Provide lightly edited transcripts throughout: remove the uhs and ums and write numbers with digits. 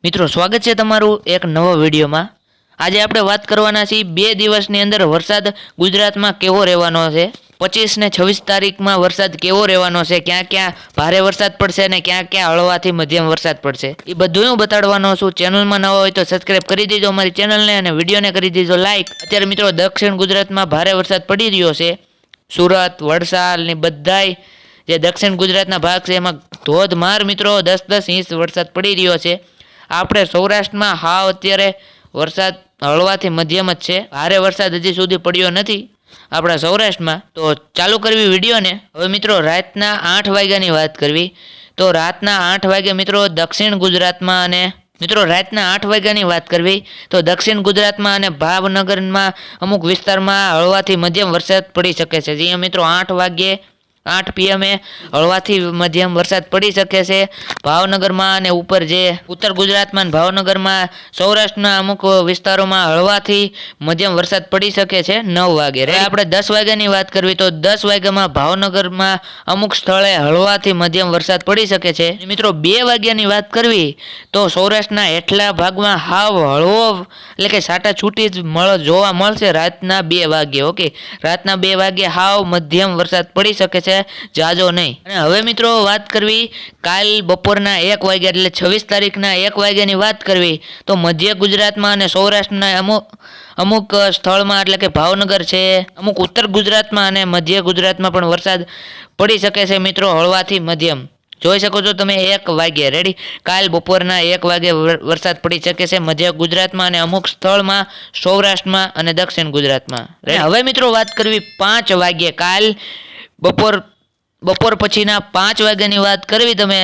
મિત્રો સ્વાગત છે તમારું એક નવા વિડીયોમાં। આજે આપણે વાત કરવાના છીએ 2 દિવસની અંદર વરસાદ ગુજરાતમાં કેવો રહેવાનો છે। 25 ને 26 તારીખમાં વરસાદ કેવો રહેવાનો છે, ક્યાં ક્યાં ભારે વરસાદ પડશે અને ક્યાં ક્યાં હળવાથી મધ્યમ વરસાદ પડશે એ બધું હું બતાડવાનો છું। ચેનલમાં નવા હોય તો સબસ્ક્રાઇબ કરી દેજો અમારી ચેનલને અને વિડીયોને કરી દેજો લાઈક। અત્યારે મિત્રો દક્ષિણ ગુજરાતમાં ભારે વરસાદ પડી રહ્યો છે। સુરત, વલસાડ ને બધાય જે દક્ષિણ ગુજરાતના ભાગ છે એમાં ધોધમાર મિત્રો 10-10 ઇંચ વરસાદ પડી રહ્યો છે। આપણે સૌરાષ્ટ્રમાં હાવ અત્યારે વરસાદ હળવાથી મધ્યમ જ છે, ભારે વરસાદ હજી સુધી પડ્યો નથી આપણા સૌરાષ્ટ્રમાં। તો ચાલુ કરવી વિડીયોને। હવે મિત્રો રાતના 8 વાગ્યાની વાત કરવી તો રાતના 8 વાગે મિત્રો દક્ષિણ ગુજરાતમાં અને મિત્રો રાતના 8 વાગ્યાની વાત કરવી તો દક્ષિણ ગુજરાતમાં અને ભાવનગરમાં અમુક વિસ્તારમાં હળવાથી મધ્યમ વરસાદ પડી શકે છે। જ્યાં મિત્રો 8 વાગ્યે 8 PM હળવાથી મધ્યમ વરસાદ પડી શકે છે ભાવનગરમાં અને ઉપર જે ઉત્તર ગુજરાતમાં ભાવનગરમાં સૌરાષ્ટ્રના અમુક વિસ્તારોમાં હળવાથી મધ્યમ વરસાદ પડી શકે છે 9 વાગે। આપણે 10 વાગ્યાની વાત કરવી તો 10 વાગ્યામાં ભાવનગરમાં અમુક સ્થળે હળવાથી મધ્યમ વરસાદ પડી શકે છે। મિત્રો 2 વાગ્યાની વાત કરવી તો સૌરાષ્ટ્રના હેઠલા ભાગમાં હાવ હળવો એટલે કે છાટા છૂટી જ જોવા મળશે રાતના 2 વાગ્યે। ઓકે, રાતના 2 વાગ્યે હાવ મધ્યમ વરસાદ પડી શકે છે, જાજો નહીં। અને હવે મિત્રો વાત કરવી કાલ બપોરના 1 વાગ્યા એટલે 26 તારીખના 1 વાગ્યાની વાત કરવી તો મધ્ય ગુજરાતમાં અને સૌરાષ્ટ્રના અમુક સ્થળમાં એટલે કે ભાવનગર છે, અમુક ઉત્તર ગુજરાતમાં અને મધ્ય ગુજરાતમાં પણ વરસાદ પડી શકે છે મિત્રો હળવાથી મધ્યમ। જોઈ શકો છો તમે 1 વાગ્યે રેડી કાલ બપોરના 1 વાગે વરસાદ પડી શકે છે મધ્ય ગુજરાતમાં અને અમુક સ્થળમાં સૌરાષ્ટ્રમાં અને દક્ષિણ ગુજરાતમાં। હવે મિત્રો વાત કરવી 5 વાગ્યે કાલ બપોર પછીના 5 વાગ્યાની વાત કરવી તમે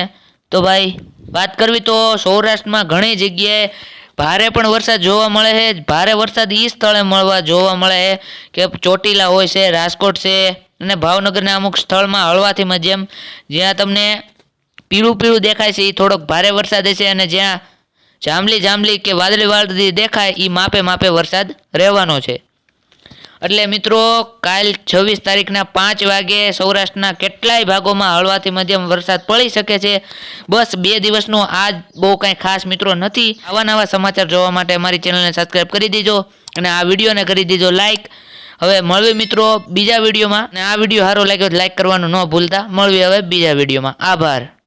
તો ભાઈ વાત કરવી તો સૌરાષ્ટ્રમાં ઘણી જગ્યાએ ભારે પણ વરસાદ જોવા મળે છે। ભારે વરસાદ એ સ્થળે જોવા મળે છે કે ચોટીલા હોય છે, રાજકોટ છે અને ભાવનગરના અમુક સ્થળમાં હળવાથી મધ્યમ જ્યાં તમને પીળું દેખાય છે એ થોડોક ભારે વરસાદ છે અને જ્યાં જાંબલી કે વાદળી દેખાય એ માપે વરસાદ રહેવાનો છે। એટલે મિત્રો કાલ 26 તારીખના 5 વાગે સૌરાષ્ટ્રના કેટલાય ભાગોમાં હળવાથી મધ્યમ વરસાદ પડી શકે છે। બસ 2 દિવસનો આજ બહુ કાંઈ ખાસ મિત્રો નથી। આવા નવા સમાચાર જોવા માટે અમારી ચેનલને સબસ્ક્રાઈબ કરી દેજો અને આ વિડીયોને કરી દેજો લાઈક। હવે મળવી મિત્રો બીજા વિડીયોમાં, અને આ વિડીયો સારો લાગ્યો તો લાઈક કરવાનું ન ભૂલતા। મળવી હવે બીજા વિડીયોમાં। આભાર।